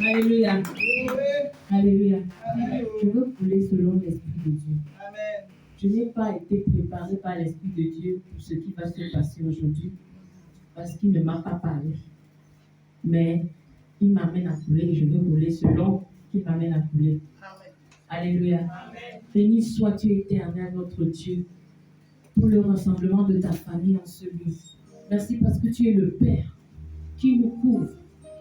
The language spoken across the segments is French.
Alléluia. Alléluia. Je veux couler selon l'Esprit de Dieu. Je n'ai pas été préparé par l'Esprit de Dieu pour ce qui va se passer aujourd'hui, parce qu'il ne m'a pas parlé. Mais il m'amène à couler et je veux couler selon qu'il m'amène à couler. Alléluia. Béni sois-tu, éternel, notre Dieu, pour le rassemblement de ta famille en ce lieu. Merci parce que tu es le Père qui nous couvre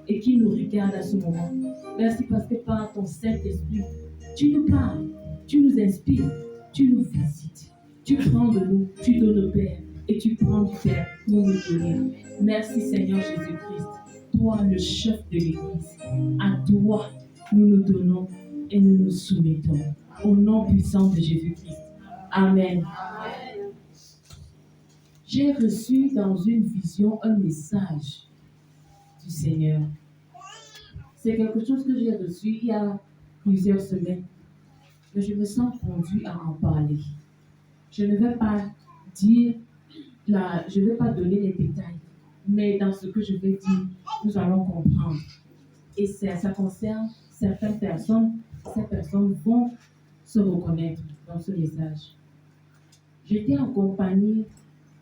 et qui nous regarde à ce moment. Merci parce que par ton Saint-Esprit, tu nous parles, tu nous inspires, tu nous visites. Tu prends de nous, tu donnes au Père et tu prends du Père pour nous donner. Merci Seigneur Jésus-Christ, toi le chef de l'Église. À toi, nous nous donnons et nous nous soumettons. Au nom puissant de Jésus-Christ. Amen. J'ai reçu dans une vision un message du Seigneur. C'est quelque chose que j'ai reçu il y a plusieurs semaines. Mais je me sens conduit à en parler. Je ne vais pas je ne vais pas donner les détails. Mais dans ce que je vais dire, nous allons comprendre. Et ça concerne certaines personnes. Ces personnes vont se reconnaître dans ce message. J'étais en compagnie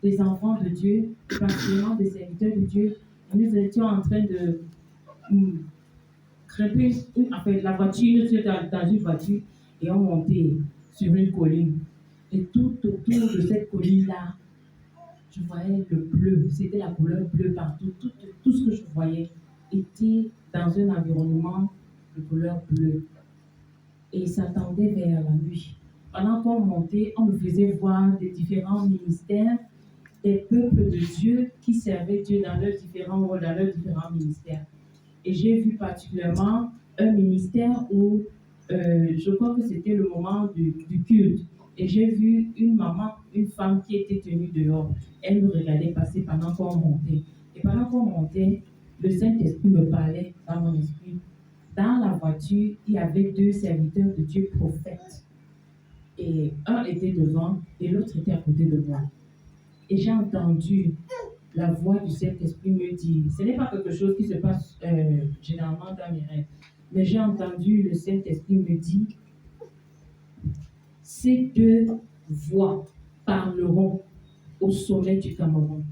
des enfants de Dieu, particulièrement des serviteurs de Dieu. Nous étions en train de grimper la voiture, nous étions dans une voiture et on montait sur une colline. Et tout autour de cette colline-là, je voyais le bleu. C'était la couleur bleue partout. Tout ce que je voyais était dans un environnement de couleur bleue. Et ça tendait vers la nuit. Pendant qu'on montait, on me faisait voir des différents ministères, des peuples de Dieu qui servaient Dieu dans leurs différents rôles, dans leurs différents ministères. Et j'ai vu particulièrement un ministère où je crois que c'était le moment du culte. Et j'ai vu une maman, une femme qui était tenue dehors. Elle nous regardait passer pendant qu'on montait. Et pendant qu'on montait, le Saint-Esprit me parlait dans mon esprit. Dans la voiture, il y avait deux serviteurs de Dieu prophètes. Et un était devant et l'autre était à côté de moi. Et j'ai entendu la voix du Saint-Esprit me dire, ce n'est pas quelque chose qui se passe généralement dans mes rêves, mais j'ai entendu le Saint-Esprit me dire, ces deux voix parleront au sommet du Cameroun.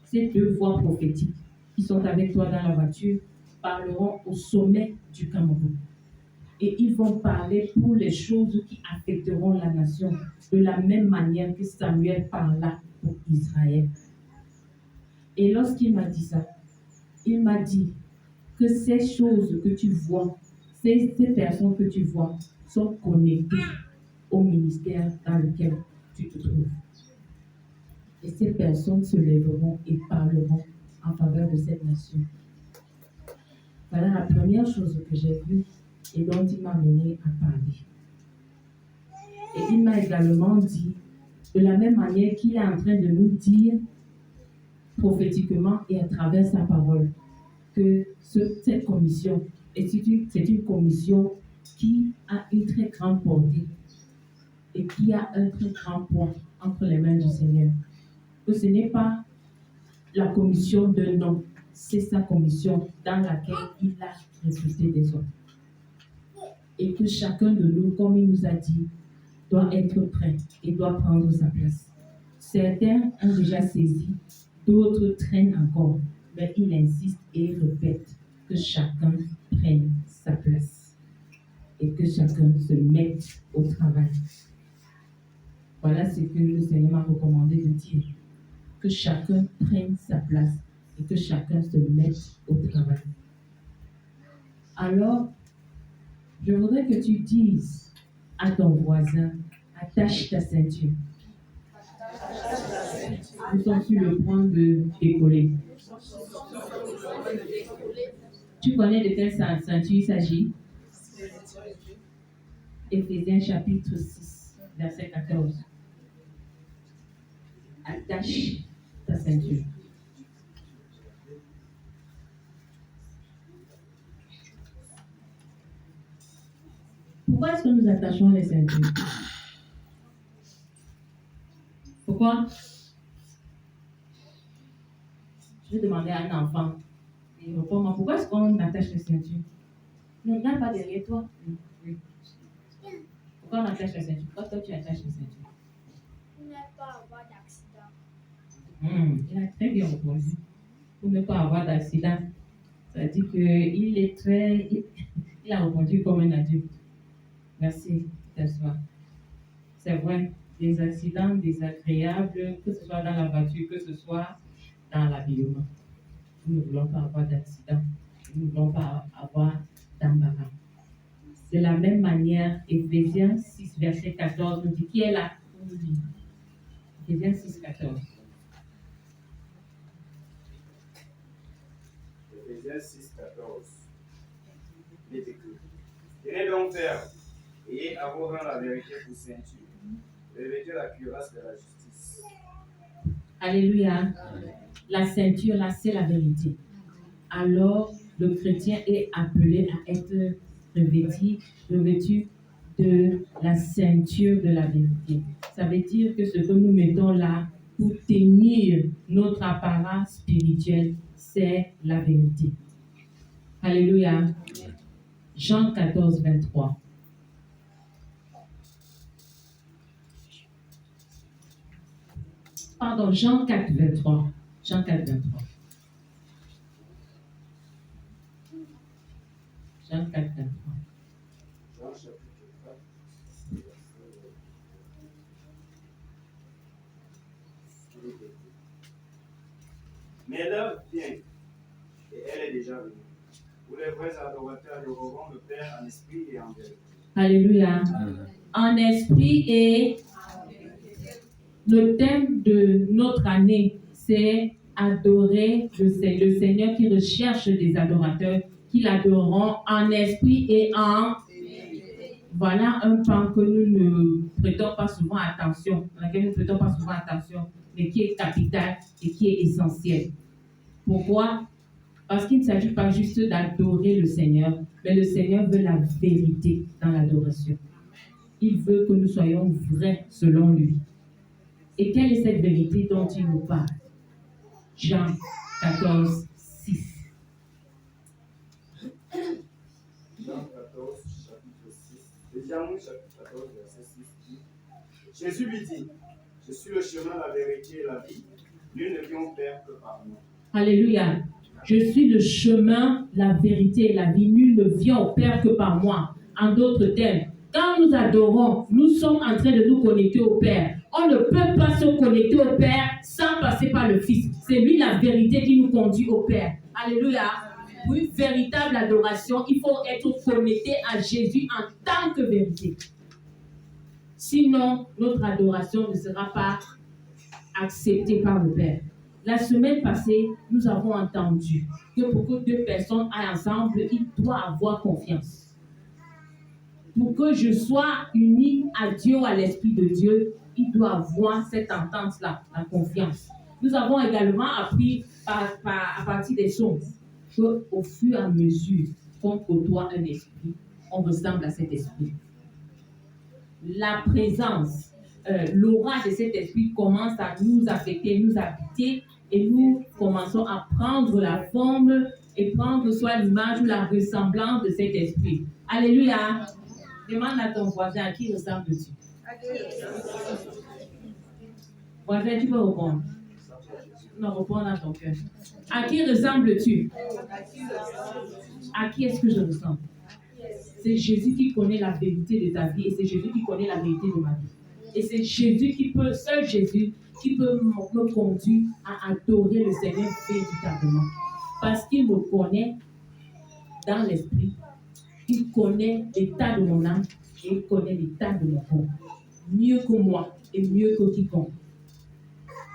Ces deux voix prophétiques qui sont avec toi dans la voiture parleront au sommet du Cameroun. Et ils vont parler pour les choses qui affecteront la nation, de la même manière que Samuel parla pour Israël. Et lorsqu'il m'a dit ça, il m'a dit que ces choses que tu vois, ces personnes que tu vois, sont connectées au ministère dans lequel tu te trouves. Et ces personnes se lèveront et parleront en faveur de cette nation. Voilà la première chose que j'ai vue et dont il m'a mené à parler. Et il m'a également dit, de la même manière qu'il est en train de nous dire prophétiquement et à travers sa parole, que cette commission, c'est une commission qui a une très grande portée et qui a un très grand poids entre les mains du Seigneur. Que ce n'est pas la commission d'un homme, c'est sa commission dans laquelle il a recruté des hommes. Et que chacun de nous, comme il nous a dit, doit être prêt et doit prendre sa place. Certains ont déjà saisi, d'autres traînent encore, mais il insiste et répète que chacun prenne sa place et que chacun se mette au travail. Voilà ce que le Seigneur m'a recommandé de dire, que chacun prenne sa place et que chacun se mette au travail. Alors, je voudrais que tu dises à ton voisin, attache ta ceinture. Nous sommes sur le point de décoller. Tu connais de quelle ceinture il s'agit? Éphésiens chapitre 6, verset 14. Attache ta ceinture. Pourquoi est-ce que nous attachons les ceintures? Pourquoi? Je vais demander à un enfant. Il répond, pourquoi est-ce qu'on attache les ceintures? Non, il n'y a pas derrière toi. Oui. Pourquoi on attache la ceinture? Pourquoi toi tu attaches la ceinture? Pour ne pas avoir d'accident. Il a très bien répondu. Pour ne pas avoir d'accident. Ça dit qu'il est très. Il a répondu comme un adulte. Merci, t'asseoir. C'est vrai, des accidents désagréables, que ce soit dans la voiture, que ce soit dans l'habillement. Nous ne voulons pas avoir d'accident. Nous ne voulons pas avoir d'embarras. De la même manière, Éphésiens 6, verset 14 nous dit qui est là? Éphésiens 6, 14. Éphésiens 6, 14. Il est écrit. Tenez donc ferme, ayez à vos reins la vérité pour ceinture. Revêtez la cuirasse de la justice. Alléluia. La ceinture, là, c'est la vérité. Alors, le chrétien est appelé à être revêtu de la ceinture de la vérité. Ça veut dire que ce que nous mettons là pour tenir notre appareil spirituel, c'est la vérité. Alléluia. Jean 14, 23. Pardon, Jean 4, 23. Jean 4, 23. Jean 4, 23. Jean chapitre 4. Mais l'heure vient, et elle est déjà venue, où les vrais adorateurs adoreront le Père en esprit et en vérité. Alléluia. En esprit et le thème de notre année, c'est adorer le Seigneur qui recherche des adorateurs qui l'adoreront en esprit et en... Voilà un pan que nous ne prêtons pas souvent attention, à laquelle nous ne prêtons pas souvent attention, mais qui est capital et qui est essentiel. Pourquoi? Parce qu'il ne s'agit pas juste d'adorer le Seigneur, mais le Seigneur veut la vérité dans l'adoration. Il veut que nous soyons vrais selon lui. Et quelle est cette vérité dont il nous parle? Jean 14, 6. Jean 14, chapitre 6. Jean chapitre 14, verset 6 dit, Jésus lui dit, je suis le chemin, la vérité et la vie. Nul ne vient au Père que par moi. Alléluia. Je suis le chemin, la vérité et la vie. Nul ne vient au Père que par moi. En d'autres termes, quand nous adorons, nous sommes en train de nous connecter au Père. On ne peut pas se connecter au Père sans passer par le Fils. C'est lui la vérité qui nous conduit au Père. Alléluia. Pour une véritable adoration, il faut être connecté à Jésus en tant que vérité. Sinon, notre adoration ne sera pas acceptée par le Père. La semaine passée, nous avons entendu que pour que deux personnes aillent ensemble, il doit avoir confiance. Pour que je sois uni à Dieu, à l'Esprit de Dieu, il doit avoir cette entente-là, la confiance. Nous avons également appris à partir des choses qu'au fur et à mesure qu'on côtoie un esprit, on ressemble à cet esprit. La présence, l'aura de cet esprit commence à nous affecter, nous habiter, et nous commençons à prendre la forme et prendre soit l'image ou la ressemblance de cet esprit. Alléluia. Demande à ton voisin à qui ressembles-tu. Voisin, tu peux répondre. Non, réponds à ton cœur. À qui ressembles-tu? À qui est-ce que je ressemble? C'est Jésus qui connaît la vérité de ta vie et c'est Jésus qui connaît la vérité de ma vie. Et c'est Jésus qui peut, seul Jésus, qui peut me conduire à adorer le Seigneur véritablement. Parce qu'il me connaît dans l'esprit, il connaît l'état de mon âme et il connaît l'état de mon corps. Mieux que moi et mieux que quiconque.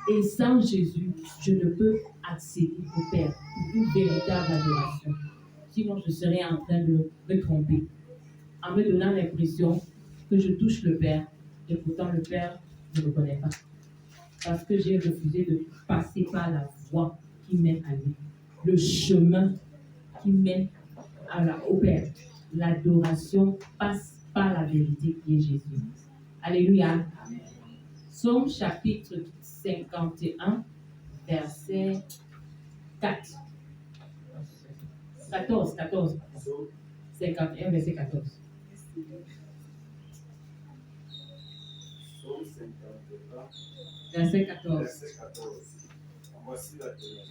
Et sans Jésus, je ne peux accéder au Père pour une véritable adoration. Sinon, je serais en train de me tromper, en me donnant l'impression que je touche le Père, et pourtant le Père ne me connaît pas. Parce que j'ai refusé de passer par la voie qui mène à lui, le chemin qui mène au Père. L'adoration passe par la vérité qui est Jésus. Alléluia. Psaume chapitre 51, verset 4. 14. 51, verset 14. Psaume 51, Verset 14. verset 14. Voici la prière.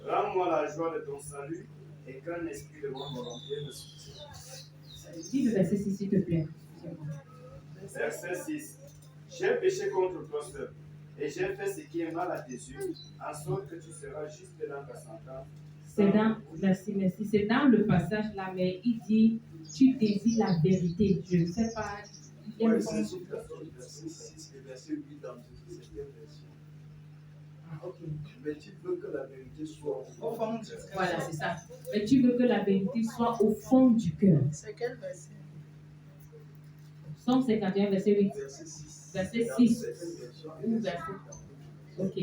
Rends-moi la joie de ton salut et qu'un esprit de bonne volonté me soutienne. Dis le verset 6, s'il te plaît. Verset 6. J'ai péché contre toi seul et j'ai fait ce qui est mal à tes yeux, en sorte que tu seras juste dans ta sentence. C'est dans, merci. C'est dans le passage là, mais il dit, tu désires la vérité. Je ne sais pas. Ouais, c'est sur 14, verset 6 et verset 8 dans cette version. Ah, ok. Mais tu veux que la vérité soit au fond du cœur. Voilà, c'est ça. Mais tu veux que la vérité soit au fond du cœur. C'est quel verset? Psaume 51, verset 8. Verset 6. Verset Dans 6. certaines versions, et Ou verset verset. Ok.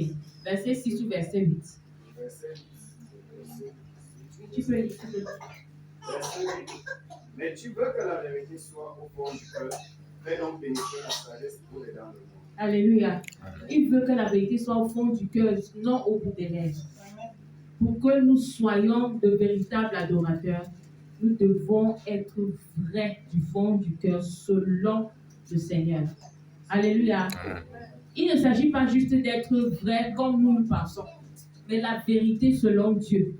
Verset 6 ou verset 8. Verset Tu peux lire. Verset 8. Mais tu veux que la vérité soit au fond du cœur, fais donc pénétrer la sagesse pour les dents de monde. Alléluia. Il veut que la vérité soit au fond du cœur, non au bout des lèvres. Pour que nous soyons de véritables adorateurs, nous devons être vrais du fond du cœur selon le Seigneur. Alléluia. Il ne s'agit pas juste d'être vrai comme nous le pensons, mais la vérité selon Dieu.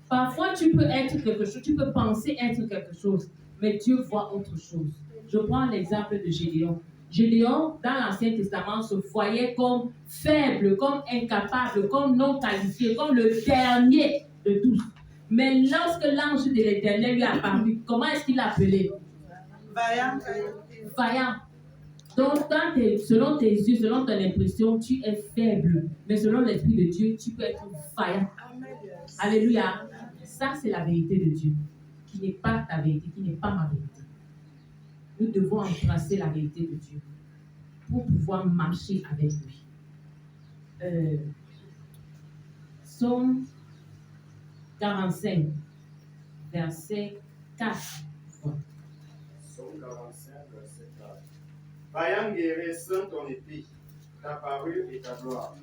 Parfois, tu peux être quelque chose, tu peux penser être quelque chose, mais Dieu voit autre chose. Je prends l'exemple de Gédéon. Gédéon, dans l'Ancien Testament, se voyait comme faible, comme incapable, comme non qualifié, comme le dernier de tous. Mais lorsque l'ange de l'Éternel lui a apparu, comment est-ce qu'il l'a appelé? Vaillant. Vaillant. Donc, selon tes yeux, selon ton impression, tu es faible. Mais selon l'Esprit de Dieu, tu peux être vaillant. Alléluia. Ça, c'est la vérité de Dieu, qui n'est pas ta vérité, qui n'est pas ma vérité. Nous devons embrasser la vérité de Dieu pour pouvoir marcher avec lui. Psaume 45, verset 4. Psaume 45, verset 4. Vaillant guerrier, sonne ton épée, ta parure et ta gloire.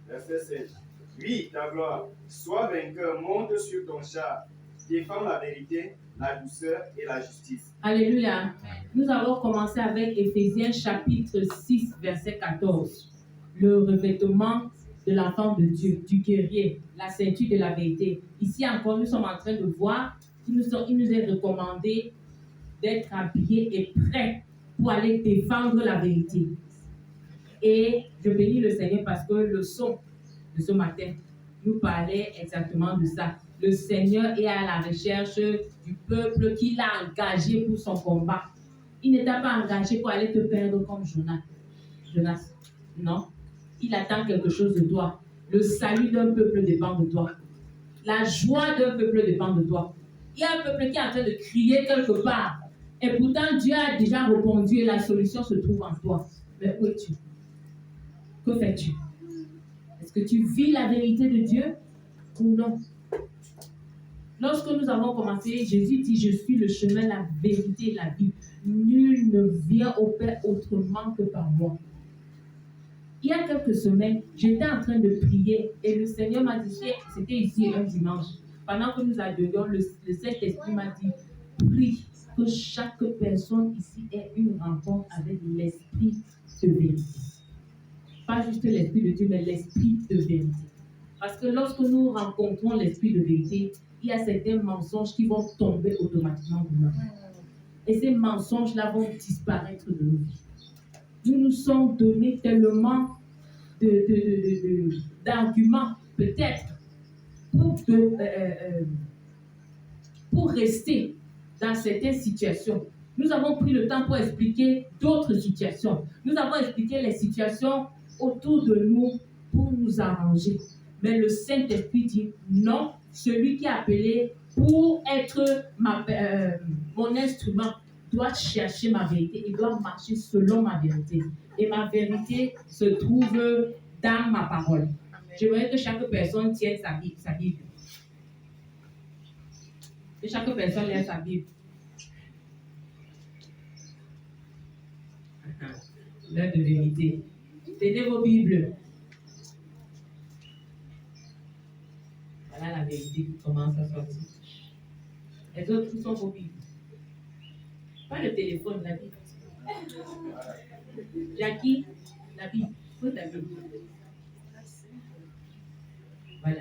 Verset 7. Oui, ta gloire, sois vainqueur, monte sur ton char, défends la vérité, la douceur et la justice. Alléluia. Nous allons commencer avec Éphésiens chapitre 6, verset 14. Le revêtement de l'enfant de Dieu, du guerrier, la ceinture de la vérité. Ici encore, nous sommes en train de voir qu'il nous est recommandé d'être habillés et prêts pour aller défendre la vérité. Et je bénis le Seigneur parce que le son de ce matin nous parlait exactement de ça. Le Seigneur est à la recherche du peuple qu'il a engagé pour son combat. Il ne t'a pas engagé pour aller te perdre comme Jonas. Non. Il attend quelque chose de toi. Le salut d'un peuple dépend de toi. La joie d'un peuple dépend de toi. Il y a un peuple qui est en train de crier quelque part. Et pourtant, Dieu a déjà répondu et la solution se trouve en toi. Mais où es-tu? Que fais-tu? Est-ce que tu vis la vérité de Dieu ou non? Lorsque nous avons commencé, Jésus dit, je suis le chemin, la vérité et la vie. Nul ne vient au Père autrement que par moi. Il y a quelques semaines, j'étais en train de prier et le Seigneur m'a dit, c'était ici un dimanche, pendant que nous adorions, le Saint-Esprit m'a dit, prie que chaque personne ici ait une rencontre avec l'Esprit de vérité. Pas juste l'Esprit de Dieu, mais l'Esprit de vérité. Parce que lorsque nous rencontrons l'Esprit de vérité, il y a certains mensonges qui vont tomber automatiquement de nous. Et ces mensonges-là vont disparaître de nos vies. Nous nous sommes donné tellement d'arguments, peut-être, pour rester dans certaines situations. Nous avons pris le temps pour expliquer d'autres situations. Nous avons expliqué les situations autour de nous pour nous arranger. Mais le Saint-Esprit dit non, celui qui est appelé pour être mon instrument doit chercher ma vérité, il doit marcher selon ma vérité. Et ma vérité se trouve dans ma parole. J'aimerais que chaque personne tienne sa Bible. Que chaque personne lise sa Bible. L'heure de vérité. Tenez vos Bibles. Voilà la vérité qui commence à sortir. Les autres, ils sont vos Bibles. Pas le téléphone, la Bible. Jackie, la Bible. Où ta Bible? Voilà.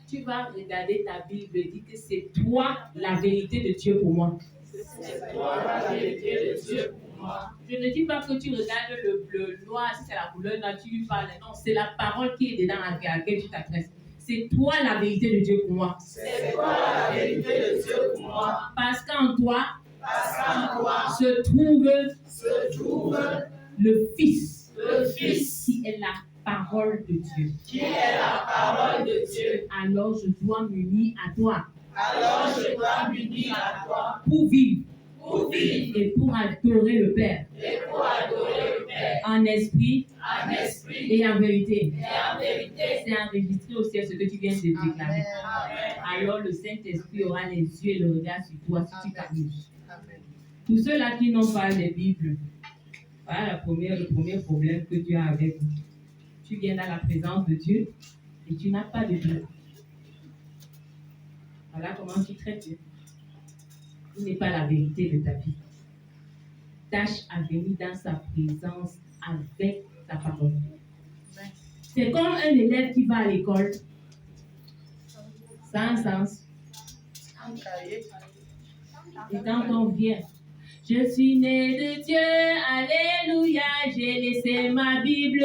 Tu vas regarder ta Bible et dire que c'est toi la vérité de Dieu pour moi. C'est toi la vérité de Dieu pour moi. Je ne dis pas que tu regardes le bleu, noir, si c'est la couleur, là, tu lui parles. Non, c'est la parole qui est dedans à laquelle tu t'adresses. C'est toi la vérité de Dieu pour moi. C'est toi la vérité de Dieu pour moi. Parce qu'en toi Se trouve le Fils le Fils qui est la parole de Dieu. qui est la parole de Dieu. Alors je dois m'unir à toi Alors je dois m'unir à toi pour vivre pour vivre et pour adorer le Père et pour adorer le Père en esprit en esprit et en vérité. et en vérité. C'est enregistré au ciel ce que tu viens de déclarer. Amen. Alors le Saint-Esprit aura les yeux et le regard sur toi si tu t'amuses. Amen. Tous ceux-là qui n'ont pas de Bible, voilà le premier problème que tu as avec vous. Tu viens dans la présence de Dieu et tu n'as pas de Bible. Voilà comment tu traites Dieu. Ce n'est pas la vérité de ta vie. Tâche à venir dans sa présence avec ta parole. C'est comme un élève qui va à l'école sans sens. Un cahier. Et quand on vient, je suis né de Dieu, alléluia, j'ai laissé ma Bible.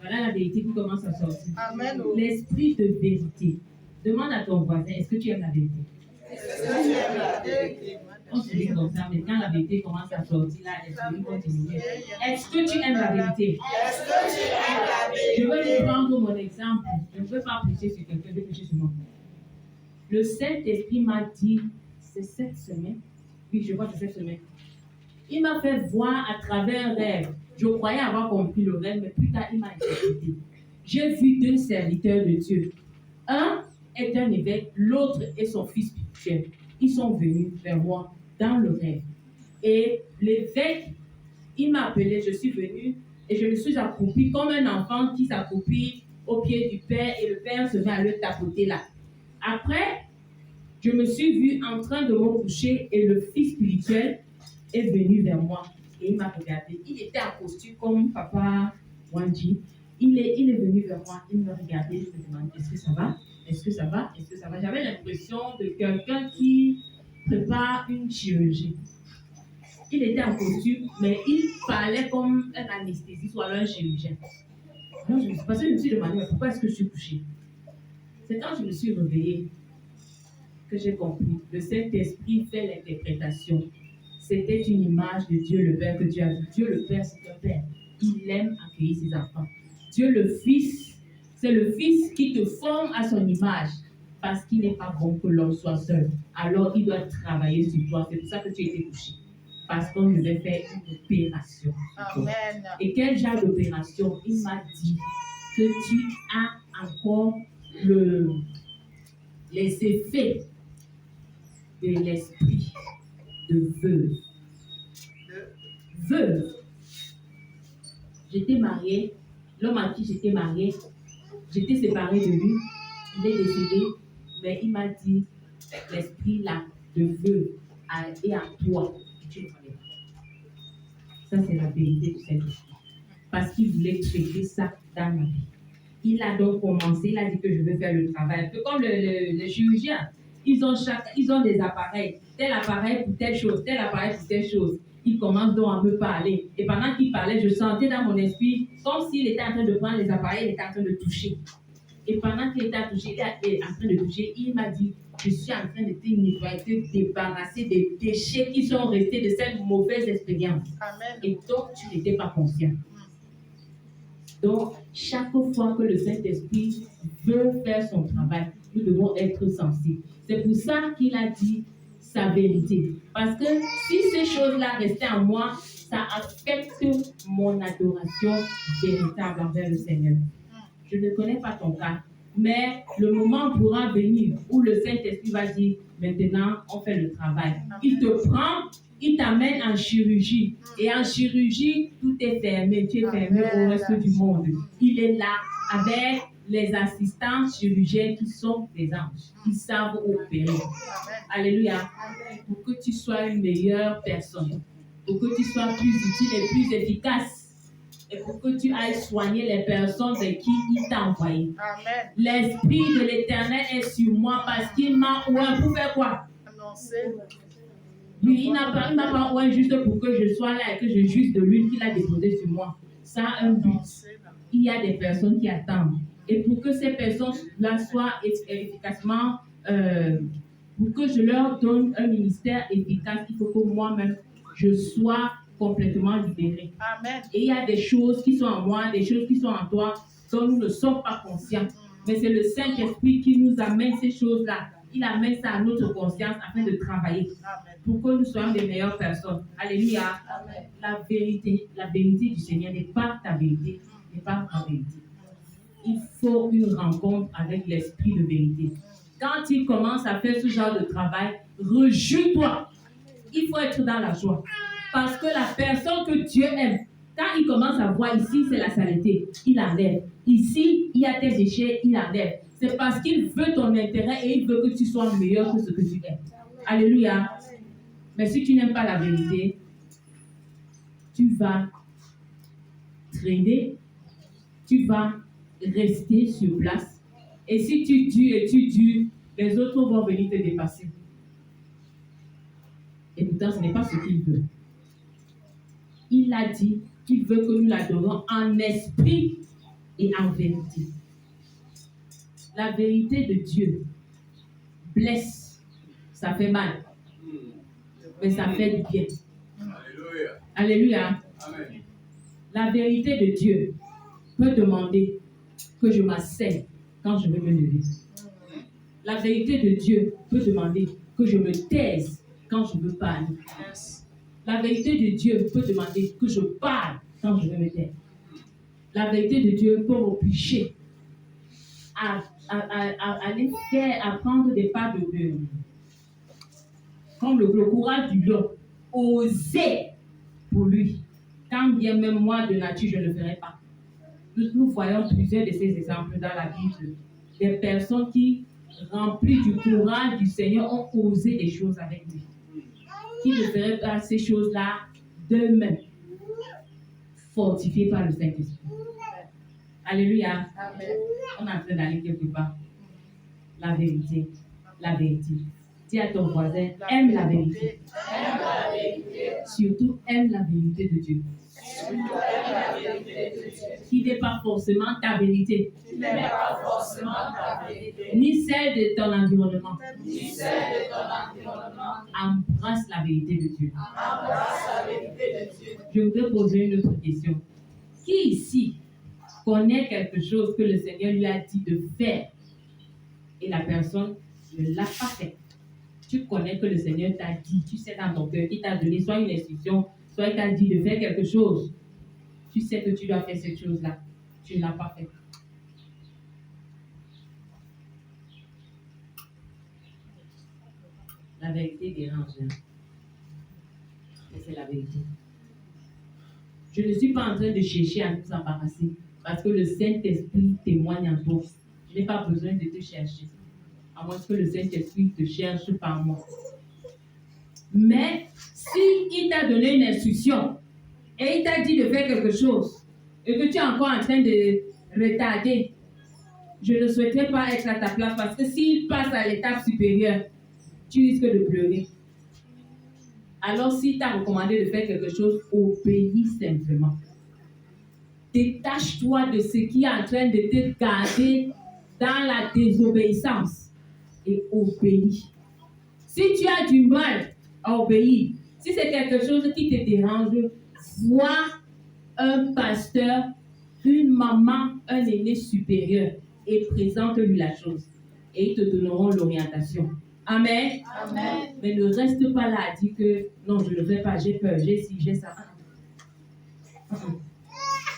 Voilà la vérité qui commence à sortir. Amen. L'esprit de vérité. Demande à ton voisin, est-ce que tu aimes la vérité? Est-ce que tu aimes la vérité? On se dit comme ça, mais quand la vérité commence à sortir, là, l'esprit continue. Est-ce que tu aimes la vérité? Est-ce que tu aimes la Je vais vérité? vous prendre mon exemple. Je ne veux pas prêcher sur quelqu'un, je vais prêcher sur moi. Le Saint-Esprit m'a dit, c'est cette semaine. Oui, je crois que c'est cette semaine. Il m'a fait voir à travers un rêve. Je croyais avoir compris le rêve, mais plus tard, il m'a interprété. J'ai vu deux serviteurs de Dieu. Un est un évêque, l'autre est son fils spirituel. Ils sont venus vers moi dans le rêve. Et l'évêque, il m'a appelé, je suis venue et je me suis accroupie comme un enfant qui s'accroupit au pied du père et le père se met à le tapoter là. Après, je me suis vue en train de me coucher et le fils spirituel est venu vers moi et il m'a regardé. Il était en costume comme papa Wanji. Il est venu vers moi, il me regardait, je me demandais est-ce que ça va? Est-ce que ça va? Est-ce que ça va? J'avais l'impression de quelqu'un qui prépare une chirurgie. Il était en costume, mais il parlait comme un anesthésiste ou alors un chirurgien. Alors, parce que je me suis demandé mais pourquoi est-ce que je suis couchée? C'est quand je me suis réveillée que j'ai compris. Le Saint-Esprit fait l'interprétation. C'était une image de Dieu le Père que Dieu a vu. Dieu le Père, c'est un Père. Il aime accueillir ses enfants. Dieu le Fils, c'est le Fils qui te forme à son image parce qu'il n'est pas bon que l'homme soit seul. Alors, il doit travailler sur toi. C'est pour ça que tu étais couché. Parce qu'on devait faire une opération. Amen. Et quel genre d'opération? Il m'a dit que tu as encore les effets de l'esprit de veuve. Veuve. J'étais mariée, l'homme à qui j'étais mariée, j'étais séparée de lui, il est décédé, mais il m'a dit, l'esprit là, de veuve, est à toi, tu ne connais pas. Ça, c'est la vérité de Saint-Esprit. Parce qu'il voulait traiter ça dans ma vie. Il a donc commencé, il a dit que je veux faire le travail. Un peu comme les chirurgiens. Ils ont des appareils. Tel appareil pour telle chose, tel appareil pour telle chose. Il commence donc à me parler. Et pendant qu'il parlait, je sentais dans mon esprit comme s'il était en train de prendre les appareils, il était en train de toucher. Et pendant qu'il était en train de toucher, il m'a dit, je suis en train de te nettoyer, de te débarrasser des déchets qui sont restés de cette mauvaise expérience. Amen. Et donc, tu n'étais pas conscient. Donc, chaque fois que le Saint-Esprit veut faire son travail, nous devons être sensibles. C'est pour ça qu'il a dit sa vérité. Parce que si ces choses-là restaient en moi, ça affecte mon adoration véritable envers le Seigneur. Je ne connais pas ton cas, mais le moment pourra venir où le Saint-Esprit va dire, maintenant, on fait le travail. Il te prend il t'amène en chirurgie. Et en chirurgie, tout est fermé. Tu es fermé au reste du monde. Il est là avec les assistants chirurgiens qui sont des anges, qui savent opérer. Alléluia. Pour que tu sois une meilleure personne, pour que tu sois plus utile et plus efficace, et pour que tu ailles soigner les personnes avec qui il t'a envoyé. Amen. L'Esprit de l'Éternel est sur moi parce qu'il m'a oint pour faire quoi? Annoncer. Lui, il n'a pas oint juste pour que je sois là et que je juge de l'huile qu'il a déposée sur moi. Ça a un but. Il y a des personnes qui attendent. Et pour que ces personnes-là soient efficacement, pour que je leur donne un ministère efficace, il faut que moi-même, je sois complètement libéré. Amen. Et il y a des choses qui sont en moi, des choses qui sont en toi, dont nous ne sommes pas conscients. Mais c'est le Saint-Esprit qui nous amène ces choses-là. Il amène ça à notre conscience afin de travailler. Amen. Pour que nous soyons des meilleures personnes. Alléluia. Amen. La vérité du Seigneur n'est pas ta vérité, n'est pas ta vérité. Il faut une rencontre avec l'Esprit de vérité. Quand il commence à faire ce genre de travail, rejouis-toi. Il faut être dans la joie. Parce que la personne que Dieu aime, quand il commence à voir ici, c'est la saleté, il enlève. Ici, il y a tes déchets, il enlève. C'est parce qu'il veut ton intérêt et il veut que tu sois meilleur que ce que tu es. Alléluia. Mais si tu n'aimes pas la vérité, tu vas traîner, tu vas rester sur place. Et si tu dures, les autres vont venir te dépasser. Et pourtant, ce n'est pas ce qu'il veut. Il a dit qu'il veut que nous l'adorons en esprit et en vérité. La vérité de Dieu blesse, ça fait mal, mais ça fait du bien. Alléluia. Alléluia. Amen. La vérité de Dieu peut demander que je m'asseye quand je veux me lever. La vérité de Dieu peut demander que je me taise quand je veux parler. Yes. La vérité de Dieu peut demander que je parle quand je veux me taire. La vérité de Dieu peut m'obliger à aller faire, à prendre des pas de comme le courage du lion, oser pour lui. Quand bien même moi de nature, je ne le ferai pas. Nous voyons plusieurs de ces exemples dans la Bible. Des personnes qui, remplies du courage du Seigneur, ont osé des choses avec lui. Qui ne feraient pas ces choses-là d'eux-mêmes, fortifiés par le Saint-Esprit. Alléluia. Amen. On est en train d'aller quelque part. La vérité. La vérité. Dis à ton voisin, aime la vérité. Aime la vérité. Surtout, aime la vérité de Dieu. Surtout aime la vérité de Dieu. Qui n'est pas forcément ta vérité, Qui n'est pas forcément ta vérité. ni celle de ton environnement. Ni celle de ton environnement. Embrasse la vérité de Dieu. Embrasse la vérité de Dieu. Je voudrais poser une autre question. Qui ici connaît quelque chose que le Seigneur lui a dit de faire et la personne ne l'a pas fait? Tu connais que le Seigneur t'a dit, tu sais dans ton cœur, il t'a donné soit une instruction, soit il t'a dit de faire quelque chose. Tu sais que tu dois faire cette chose-là. Tu ne l'as pas fait. La vérité dérange. Hein? Mais c'est la vérité. Je ne suis pas en train de chercher à nous embarrasser parce que le Saint-Esprit témoigne en toi. Je n'ai pas besoin de te chercher. À moins que le Saint-Esprit te cherche par moi. Mais si il t'a donné une instruction et il t'a dit de faire quelque chose et que tu es encore en train de retarder, je ne souhaiterais pas être à ta place parce que s'il passe à l'étape supérieure, tu risques de pleurer. Alors s'il t'a recommandé de faire quelque chose, obéis simplement. Détache-toi de ce qui est en train de te garder dans la désobéissance et obéis. Si tu as du mal à obéir, si c'est quelque chose qui te dérange, vois un pasteur, une maman, un aîné supérieur et présente-lui la chose. Et ils te donneront l'orientation. Amen. Amen. Mais ne reste pas là à dire que non, je ne le fais pas, j'ai peur, j'ai ci, j'ai ça.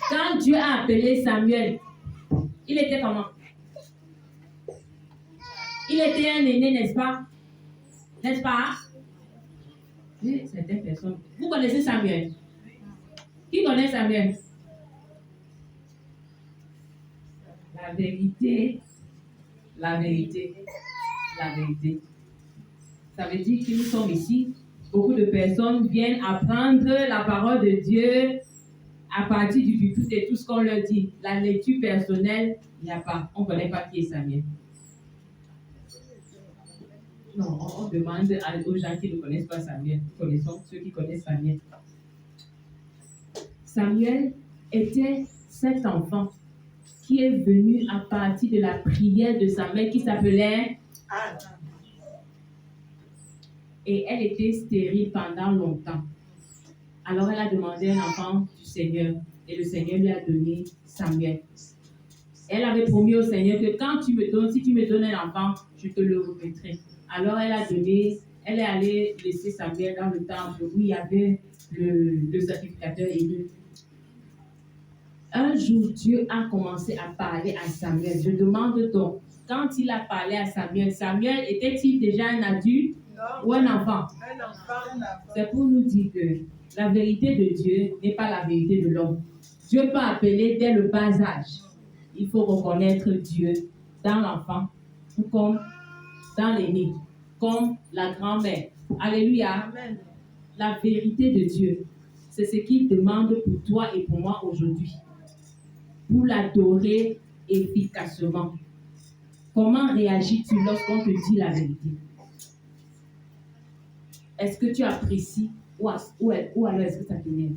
Quand Dieu a appelé Samuel, il était comment? Il était un aîné, n'est-ce pas? N'est-ce pas? Et certaines personnes. Vous connaissez Samuel? Qui connaît Samuel? La vérité, la vérité, la vérité. Ça veut dire que nous sommes ici. Beaucoup de personnes viennent apprendre la parole de Dieu à partir du pupitre et tout ce qu'on leur dit. La lecture personnelle, il n'y a pas. On ne connaît pas qui est Samuel. Non, on demande aux gens qui ne connaissent pas Samuel. Nous connaissons ceux qui connaissent Samuel. Samuel était cet enfant qui est venu à partir de la prière de sa mère qui s'appelait Anne. Et elle était stérile pendant longtemps. Alors elle a demandé un enfant du Seigneur et le Seigneur lui a donné Samuel. Elle avait promis au Seigneur que si tu me donnes un enfant, je te le remettrai. Alors elle est allée laisser Samuel dans le temple où il y avait le sacrificateur élu. Un jour, Dieu a commencé à parler à Samuel. Je demande donc, quand il a parlé à Samuel, Samuel était-il déjà un adulte ou un enfant? Un enfant. C'est pour nous dire que la vérité de Dieu n'est pas la vérité de l'homme. Dieu peut appeler dès le bas âge. Il faut reconnaître Dieu dans l'enfant, comme dans l'aîné, comme la grand-mère. Alléluia. Amen. La vérité de Dieu, c'est ce qu'il demande pour toi et pour moi aujourd'hui. Pour l'adorer efficacement. Comment réagis-tu lorsqu'on te dit la vérité? Est-ce que tu apprécies ou alors est-ce que ça t'énerve?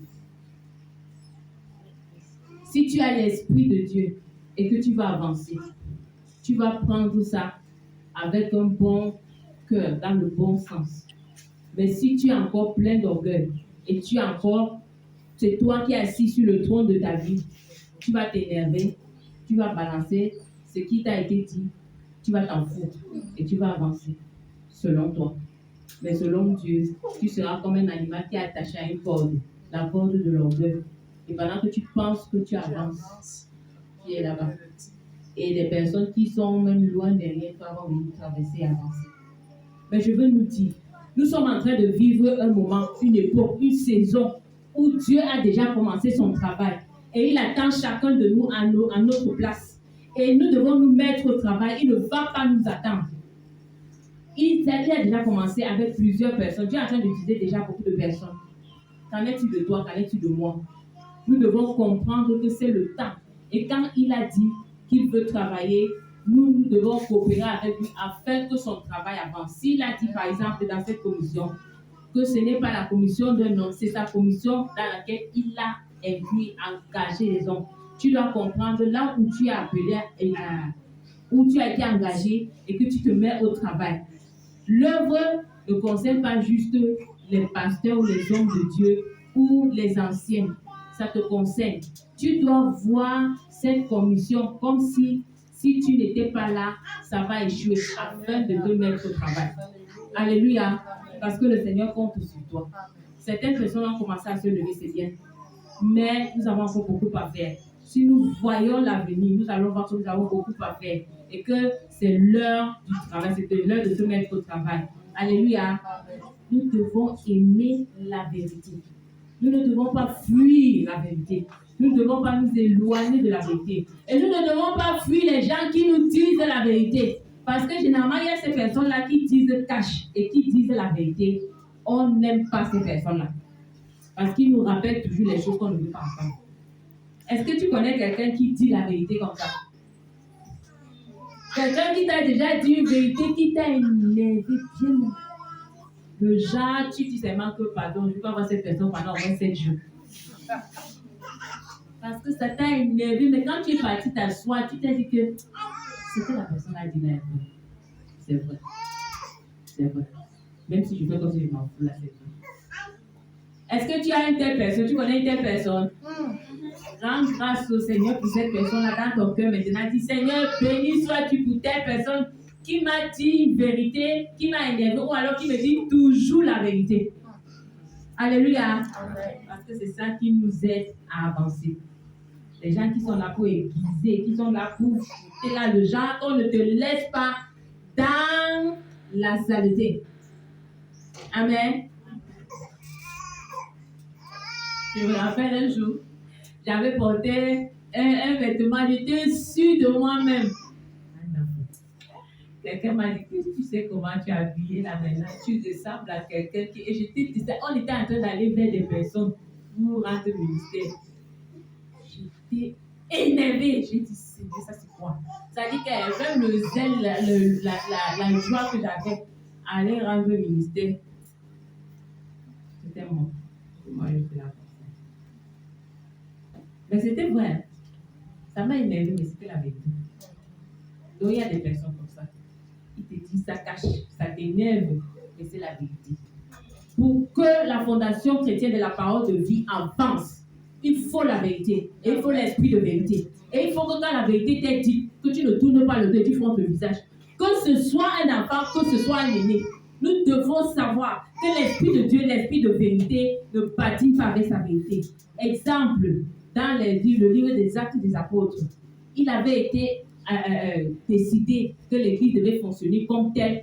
Si tu as l'Esprit de Dieu et que tu vas avancer, tu vas prendre ça avec un bon cœur, dans le bon sens. Mais si tu es encore plein d'orgueil et c'est toi qui es assis sur le trône de ta vie, tu vas t'énerver, tu vas balancer ce qui t'a été dit, tu vas t'en foutre et tu vas avancer selon toi. Mais selon Dieu, tu seras comme un animal qui est attaché à une corde, la corde de l'orgueil. Et pendant que tu penses que tu avances, tu es là-bas. Et des personnes qui sont même loin derrière toi vont venir traverser et avancer. Mais je veux nous dire, nous sommes en train de vivre un moment, une époque, une saison où Dieu a déjà commencé son travail. Et il attend chacun de nous à notre place. Et nous devons nous mettre au travail. Il ne va pas nous attendre. Il a déjà commencé avec plusieurs personnes. Dieu est en train d'utiliser déjà beaucoup de personnes. Qu'en est-il de toi? Qu'en est-il de moi? Nous devons comprendre que c'est le temps. Et quand il a dit qu'il veut travailler, nous devons coopérer avec lui afin que son travail avance. S'il a dit, par exemple, dans cette commission, que ce n'est pas la commission d'un homme, c'est sa commission dans laquelle il a inclus, engagé les hommes. Tu dois comprendre là où tu es appelé, où tu as été engagé et que tu te mets au travail. L'œuvre ne concerne pas juste les pasteurs ou les hommes de Dieu ou les anciens. Ça te concerne. Tu dois voir cette commission comme si tu n'étais pas là, ça va échouer afin de te mettre au travail. Alléluia. Parce que le Seigneur compte sur toi. Certaines personnes ont commencé à se lever, c'est bien. Mais nous avons encore beaucoup à faire. Si nous voyons l'avenir, nous allons voir que nous avons beaucoup à faire. Et que c'est l'heure du travail, c'est l'heure de se mettre au travail. Alléluia. Nous devons aimer la vérité. Nous ne devons pas fuir la vérité. Nous ne devons pas nous éloigner de la vérité. Et nous ne devons pas fuir les gens qui nous disent la vérité. Parce que généralement, il y a ces personnes-là qui disent cash et qui disent la vérité. On n'aime pas ces personnes-là. Parce qu'ils nous rappellent toujours les choses qu'on ne veut pas entendre. Est-ce que tu connais quelqu'un qui dit la vérité comme ça? Quelqu'un qui t'a déjà dit une vérité qui t'a énervé bien. Le genre, tu dis seulement que pardon, je ne vais pas voir cette personne pendant au moins 7 jours. Parce que ça t'a énervé, mais quand tu es parti t'asseoir, tu t'es dit que c'est que la personne a dit la vérité. C'est vrai. C'est vrai. Même si je fais comme si je m'en fous, là, c'est vrai. Est-ce que tu as une telle personne? Tu connais une telle personne? Rends grâce au Seigneur pour cette personne-là dans ton cœur maintenant. Dis, Seigneur, béni sois-tu pour telle personne qui m'a dit une vérité, qui m'a énervé, ou alors qui me dit toujours la vérité. Alléluia. Parce que c'est ça qui nous aide à avancer. Les gens qui sont là pour aiguiser, qui sont là pour jeter là le genre qu'on ne te laisse pas dans la saleté. Amen. Je me rappelle un jour, j'avais porté un vêtement, j'étais sûre de moi-même. Quelqu'un m'a dit que tu sais comment tu es habillé là maintenant, tu ressembles à quelqu'un qui. Et on était en train d'aller vers des personnes pour rendre le ministère. J'étais énervée. J'ai dit, ça c'est quoi? Ça dit que même le zèle, la joie que j'avais à aller rendre le ministère, c'était moi. Moi, je fais la personne. Mais c'était vrai. Ça m'a énervé, mais c'était la vérité. Donc il y a des personnes comme ça. Ils te disent, ça cache, ça t'énerve, mais c'est la vérité. Pour que la fondation chrétienne de la parole de vie avance, il faut la vérité. Et il faut l'esprit de vérité. Et il faut que quand la vérité t'est dite, que tu ne tournes pas le dos, tu frontes le visage. Que ce soit un enfant, que ce soit un aîné, nous devons savoir que l'esprit de Dieu, l'esprit de vérité, ne bâtit pas avec sa vérité. Exemple, dans le livre des Actes des Apôtres, il avait été décidé que l'Église devait fonctionner comme tel.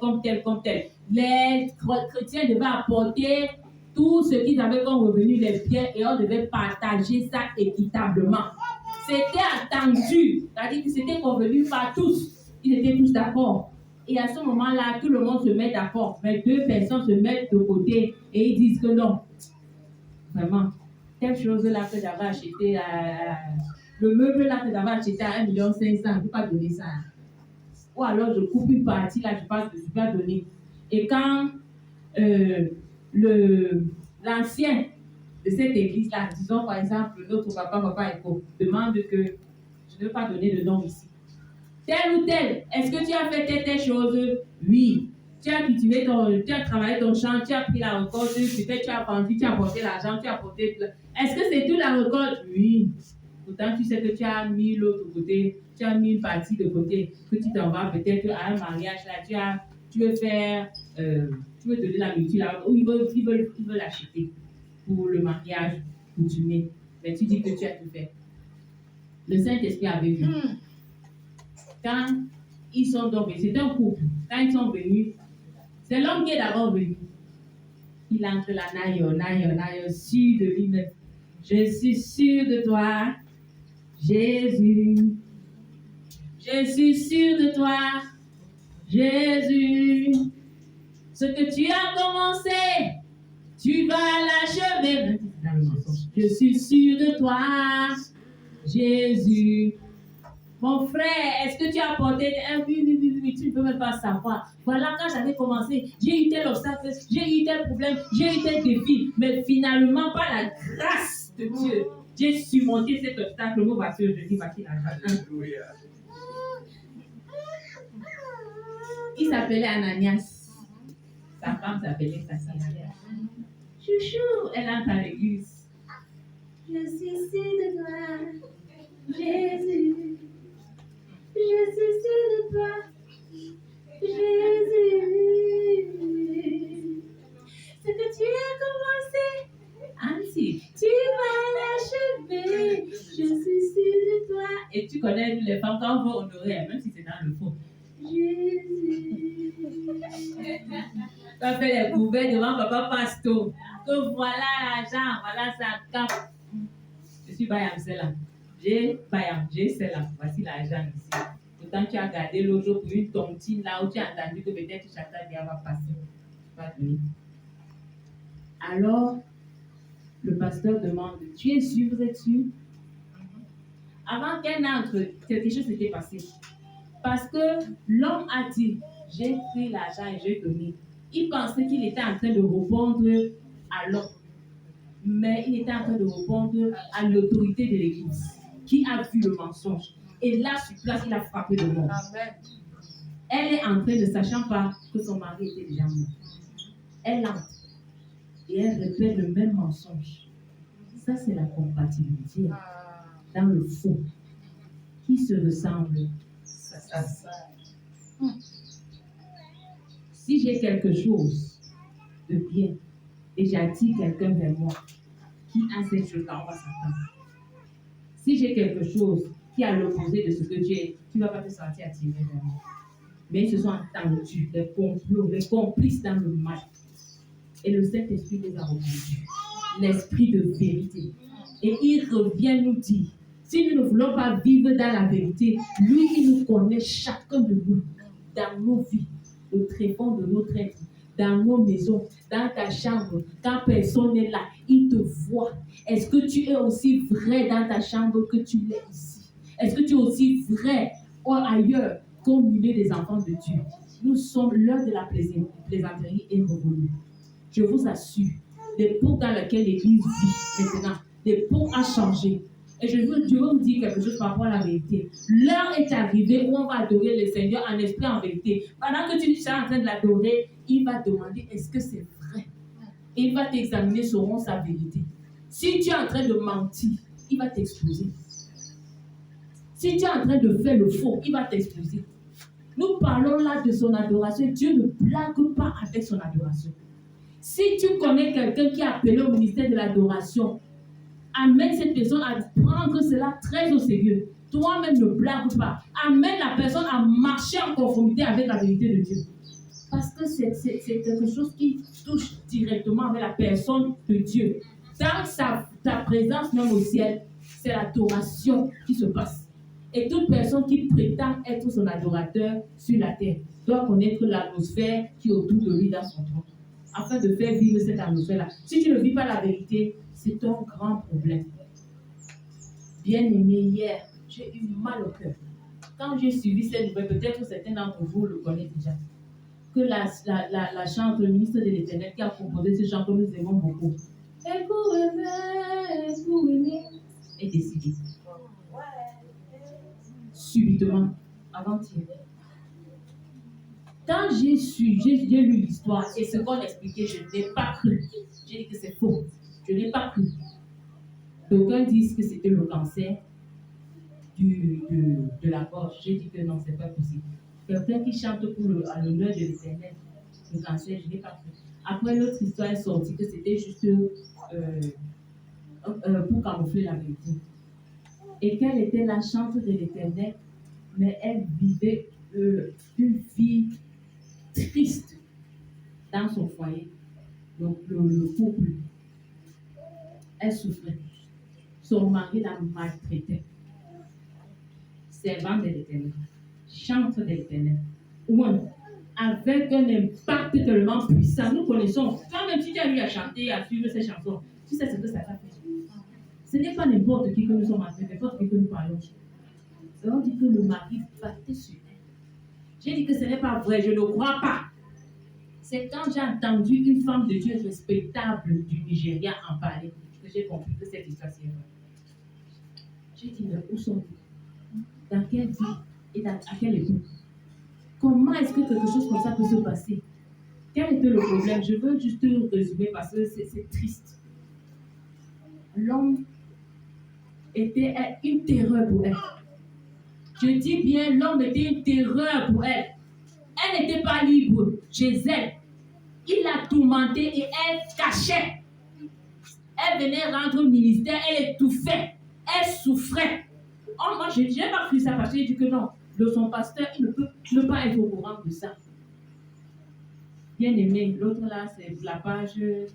Les chrétiens devaient apporter tout ce qu'ils avaient comme revenu, les biens, et on devait partager ça équitablement. C'était attendu, c'est-à-dire que c'était convenu par tous. Ils étaient tous d'accord. Et à ce moment-là, tout le monde se met d'accord. Mais deux personnes se mettent de côté et ils disent que non. Vraiment, telle chose-là que j'avais acheté le meuble là que j'avais acheté à 1,5 million, je ne peux pas donner ça. Ou alors je coupe une partie là, je vais donner. Et quand l'ancien de cette église-là, disons par exemple, notre papa Echo, demande que je ne veux pas donner de nom ici. Tel ou tel, est-ce que tu as fait telle chose? Oui. Tu as cultivé tu as travaillé ton champ, tu as pris la récolte, peut-être tu as vendu, tu as apporté l'argent, tu as apporté. Est-ce que c'est tout la récolte? Oui. Pourtant, tu sais que tu as mis l'autre côté, tu as mis une partie de côté, que tu t'en vas peut-être à un mariage là, tu veux faire, tu veux donner la nourriture là, ou ils veulent l'acheter pour le mariage coutumier. Mais tu dis que tu as tout fait. Le Saint-Esprit avait vu. Quand ils sont donc venus, c'est un couple, quand ils sont venus, c'est l'homme qui est d'abord venu. Il entre là, naïo, sûr de lui-même. Je suis sûr de toi, Jésus. Je suis sûr de toi, Jésus. Ce que tu as commencé, tu vas l'achever. Je suis sûr de toi, Jésus. Mon frère, est-ce que tu as apporté un oui, tu ne peux même pas savoir. Voilà, quand j'avais commencé, j'ai eu tel obstacle, j'ai eu tel problème, j'ai eu tel défi. Mais finalement, par la grâce de Dieu, j'ai surmonté cet obstacle. Le mot va sur je dis, voici la grâce. Il s'appelait Ananias. Sa femme s'appelait Saphira. Chouchou, elle entre à l'église. Je suis sûre de toi, Jésus. Je suis sûre de toi, Jésus. Ce que tu as commencé, Anti, tu vas l'achever. Je suis sûre de toi. Et tu connais les femmes quand on veut honorer, même si c'est dans le fond. Jésus. Quand on fait les couverts devant papa Pasto, que voilà l'argent, voilà sa cape. Je suis Bayam, c'est là. J'ai celle-là. Voici l'argent ici. Pourtant, tu as gardé l'autre jour pour une tontine là où tu as entendu que peut-être Chata bien va passer. Pas donné. Alors, le pasteur demande, tu es sûr, vous êtes sûr? Avant qu'elle entre, quelque chose s'était passé. Parce que l'homme a dit, j'ai pris l'argent et j'ai donné. Il pensait qu'il était en train de répondre à l'homme. Mais il était en train de répondre à l'autorité de l'église qui a vu le mensonge. Et là, sur place, il a frappé de mort. Elle est entrée ne sachant pas que son mari était déjà mort. Elle entre et elle répète le même mensonge. Ça, c'est la compatibilité dans le faux. Qui se ressemble? Si j'ai quelque chose de bien et j'attire quelqu'un vers moi qui a cette chose-là, on va s'entendre. Si j'ai quelque chose qui est à l'opposé de ce que j'ai, tu ne vas pas te sentir attiré vers moi. Mais ils se sont entendus, les complots, les complices dans le mal. Et le Saint-Esprit les a reconduits. L'esprit de vérité. Et il revient nous dire, si nous ne voulons pas vivre dans la vérité, lui, il nous connaît chacun de nous, dans nos vies, au tréfonds de notre être, dans nos maisons, dans ta chambre, quand personne n'est là, il te voit. Est-ce que tu es aussi vrai dans ta chambre que tu l'es ici? Est-ce que tu es aussi vrai ou ailleurs qu'au milieu des enfants de Dieu? Nous sommes l'heure de la plaisanterie est revenue. Je vous assure, l'époque dans laquelle l'Église vit maintenant, l'époque a changé. Et je veux vous dire quelque chose par rapport à la vérité. L'heure est arrivée où on va adorer le Seigneur en esprit, en vérité. Pendant que tu es en train de l'adorer, il va demander est-ce que c'est vrai? Et il va t'examiner selon sa vérité. Si tu es en train de mentir, il va t'exposer. Si tu es en train de faire le faux, il va t'exposer. Nous parlons là de son adoration. Dieu ne blague pas avec son adoration. Si tu connais quelqu'un qui est appelé au ministère de l'adoration, amène cette personne à prendre cela très au sérieux. Toi-même ne blague pas. Amène la personne à marcher en conformité avec la vérité de Dieu. Parce que c'est quelque chose qui touche directement avec la personne de Dieu. Dans ta présence même au ciel, c'est l'adoration qui se passe. Et toute personne qui prétend être son adorateur sur la terre doit connaître l'atmosphère qui est autour de lui dans son trône, afin de faire vivre cette atmosphère-là. Si tu ne vis pas la vérité, c'est un grand problème. Bien-aimé, hier, j'ai eu mal au cœur. Quand j'ai suivi cette nouvelle, peut-être certains d'entre vous le connaissent déjà, que la chante, le ministre de l'Éternel qui a composé ce chant que nous aimons beaucoup, et vous aimez, est décidé. Subitement, avant-hier. Quand j'ai lu l'histoire et ce qu'on expliquait, je n'ai pas cru. J'ai dit que c'est faux. Je n'ai pas cru. D'aucuns disent que c'était le cancer de la gorge. J'ai dit que non, c'est pas possible. Quelqu'un qui chante à l'honneur de l'Éternel, le cancer, je n'ai pas cru. Après, l'autre histoire est sortie que c'était juste pour camoufler la vérité. Et qu'elle était la chante de l'Éternel, mais elle vivait une vie triste dans son foyer. Donc, le couple, elle souffrait. Son mari la maltraitait. Servant de l'Éternel, chante de l'Éternel. Avec un impact tellement puissant. Nous connaissons, toi-même si tu as eu à chanter, à suivre ces chansons, tu sais ce que ça va faire. Ce n'est pas n'importe qui que nous sommes en train, n'importe qui que nous parlons. Et on dit que le mari battait sur elle. J'ai dit que ce n'est pas vrai, je ne crois pas. C'est quand j'ai entendu une femme de Dieu respectable du Nigeria en parler que j'ai compris que cette histoire c'est vrai. J'ai dit, mais où sommes-nous? Dans quelle vie et à quelle époque? Comment est-ce que quelque chose comme ça peut se passer? Quel était le problème? Je veux juste résumer parce que c'est triste. L'homme était une terreur pour elle. Je dis bien, l'homme était une terreur pour elle. Elle n'était pas libre chez elle. Il l'a tourmentée et elle cachait. Elle venait rendre au ministère, elle étouffait, elle souffrait. Oh, moi, je n'ai pas cru ça parce que j'ai dit que non, de son pasteur, il ne peut pas être au courant de ça. Bien aimé, l'autre là, c'est la page des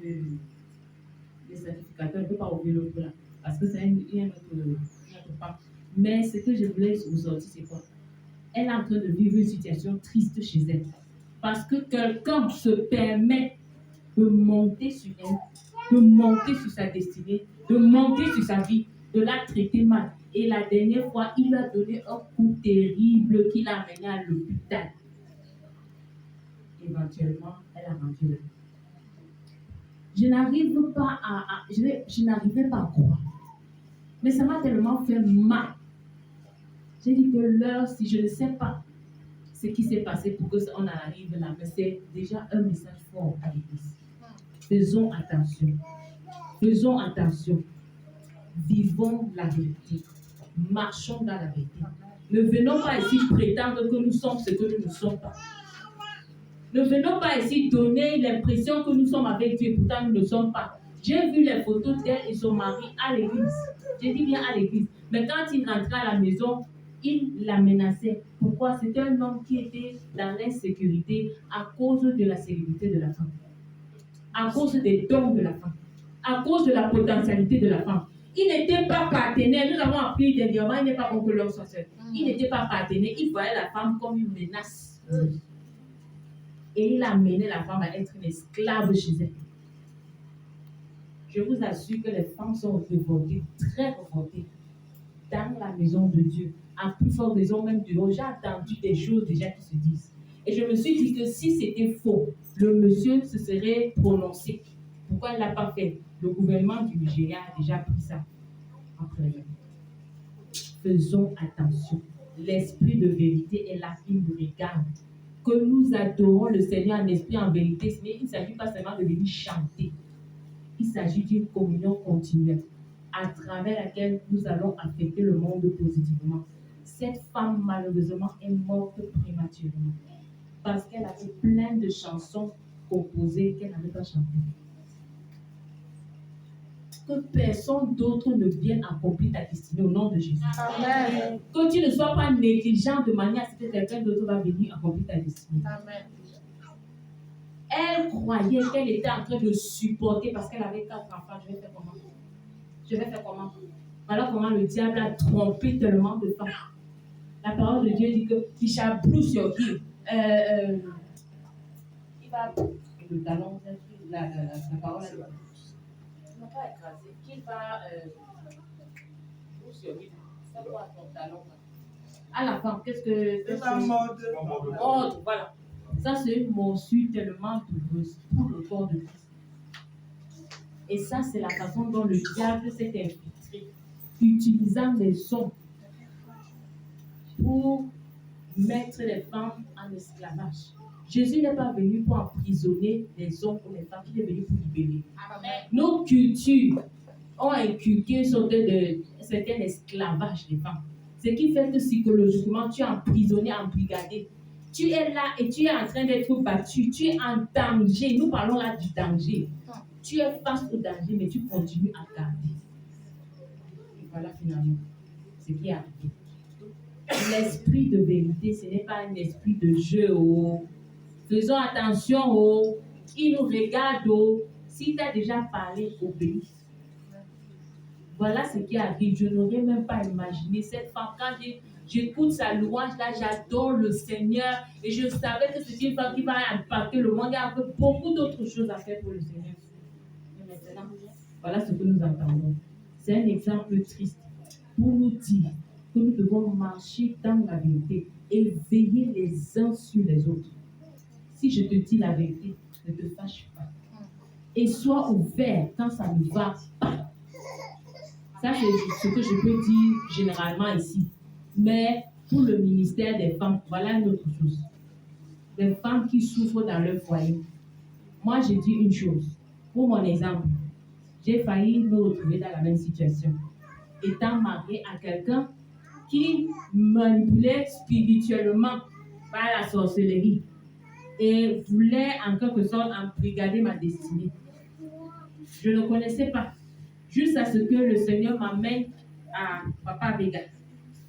certificateurs. Je ne peux pas ouvrir l'autre là parce que c'est un autre pas. Mais ce que je voulais vous sortir, c'est quoi? Elle est en train de vivre une situation triste chez elle. Parce que quelqu'un se permet de monter sur elle, de monter sur sa destinée, de monter sur sa vie, de la traiter mal. Et la dernière fois, il lui a donné un coup terrible qui l'a amené à l'hôpital. Éventuellement, elle a rendu là. Je n'arrivais pas à croire. Mais ça m'a tellement fait mal. J'ai dit que l'heure, si je ne sais pas ce qui s'est passé pour qu'on en arrive là, mais c'est déjà un message fort à l'Église. Faisons attention. Faisons attention. Vivons la vérité. Marchons dans la vérité. Ne venons pas ici prétendre que nous sommes ce que nous ne sommes pas. Ne venons pas ici donner l'impression que nous sommes avec Dieu, pourtant nous ne sommes pas. J'ai vu les photos d'elle et son mari à l'église. J'ai dit bien à l'église. Mais quand il rentrait à la maison, il la menaçait. Pourquoi? C'était un homme qui était dans l'insécurité à cause de la célébrité de la femme. À cause des dons de la femme. À cause de la potentialité de la femme. Il n'était pas partenaire. Nous avons appris dernièrement, il n'est pas oncle sorcier. Il n'était pas partenaire. Il voyait la femme comme une menace. Et il a amené la femme à être une esclave chez elle. Je vous assure que les femmes sont révoltées, très révoltées, dans la maison de Dieu. En plus forte raison même du haut, j'ai entendu des choses déjà qui se disent. Et je me suis dit que si c'était faux, le monsieur se serait prononcé. Pourquoi il ne l'a pas fait? Le gouvernement du Nigeria a déjà pris ça en prévision. Faisons attention. L'esprit de vérité est là, il nous regarde. Que nous adorons le Seigneur en esprit, en vérité, mais il ne s'agit pas seulement de venir chanter. Il s'agit d'une communion continuelle à travers laquelle nous allons affecter le monde positivement. Cette femme, malheureusement, est morte prématurément parce qu'elle avait plein de chansons composées qu'elle n'avait pas chantées. Que personne d'autre ne vienne accomplir ta destinée au nom de Jésus. Amen. Que tu ne sois pas négligent de manière à ce que quelqu'un d'autre va venir accomplir ta destinée. Amen. Elle croyait qu'elle était en train de supporter parce qu'elle avait 4 enfants. Je vais faire comment? Voilà comment le diable a trompé tellement de femmes. La parole de Dieu dit que il shall bruise your heel. Il va le talon, la parole elle va. Il ne va pas écraser. Qu'il va bruise your heel. Ça va à ton talon. À la fin, qu'est-ce que mordre, voilà. Ça, c'est une morsure tellement douloureuse pour le corps de Christ. Et ça, c'est la façon dont le diable s'est infiltré, utilisant les sons pour mettre les femmes en esclavage. Jésus n'est pas venu pour emprisonner les hommes ou les femmes, il est venu pour libérer. Amen. Nos cultures ont inculqué sur un certain esclavage des femmes. Ce qui fait que psychologiquement, tu es emprisonné, embrigadé. Tu es là et tu es en train d'être battu. Tu es en danger. Nous parlons là du danger. Tu es face au danger, mais tu continues à garder. Et voilà finalement ce qui est arrivé. L'esprit de vérité, ce n'est pas un esprit de jeu. Oh. Faisons attention. Oh. Il nous regarde. Oh. Si tu as déjà parlé, obéis. Voilà ce qui arrive. Je n'aurais même pas imaginé cette femme. Quand j'écoute sa louange, là, j'adore le Seigneur. Et je savais que c'est une femme qui va impacter le monde. Il y a beaucoup d'autres choses à faire pour le Seigneur. Et maintenant, voilà ce que nous entendons. C'est un exemple triste pour nous dire que nous devons marcher dans la vérité et veiller les uns sur les autres. Si je te dis la vérité, ne te fâche pas. Et sois ouvert quand ça ne va pas. Ça, c'est ce que je peux dire généralement ici. Mais pour le ministère des femmes, voilà une autre chose. Des femmes qui souffrent dans leur foyer. Moi, je dis une chose. Pour mon exemple, j'ai failli me retrouver dans la même situation. Étant mariée à quelqu'un qui manipulait spirituellement par la sorcellerie et voulait en quelque sorte embrigader ma destinée. Je ne connaissais pas. Juste à ce que le Seigneur m'amène à Papa Vega,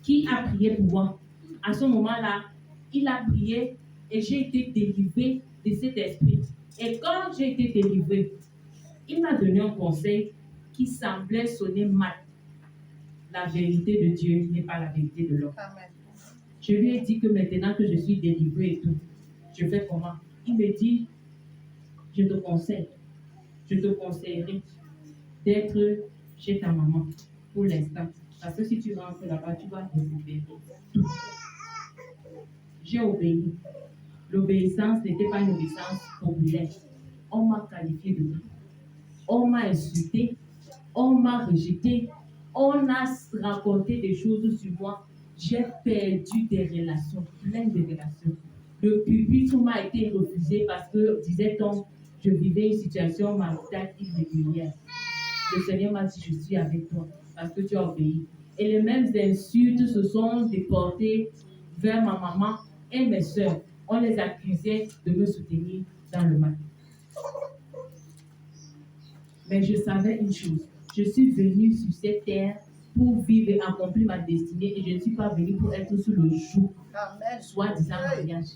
qui a prié pour moi. À ce moment-là, il a prié et j'ai été délivrée de cet esprit. Et quand j'ai été délivrée, il m'a donné un conseil qui semblait sonner mal. La vérité de Dieu n'est pas la vérité de l'homme. Je lui ai dit que maintenant que je suis délivrée et tout, je fais comment? Il me dit, je te conseillerais d'être chez ta maman pour l'instant. Parce que si tu rentres là-bas, tu vas récupérer tout. J'ai obéi. L'obéissance n'était pas une obéissance populaire. On m'a qualifié de tout. On m'a insulté. On m'a rejeté. On a raconté des choses sur moi. J'ai perdu des relations, plein de relations. Le pupitre m'a été refusé parce que, disait-on, je vivais une situation maritale irrégulière. Le Seigneur m'a dit, je suis avec toi parce que tu as obéi. Et les mêmes insultes se sont déportées vers ma maman et mes soeurs. On les accusait de me soutenir dans le mal. Mais je savais une chose. Je suis venue sur cette terre pour vivre et accomplir ma destinée et je ne suis pas venue pour être sous le joug, soi-disant mariage,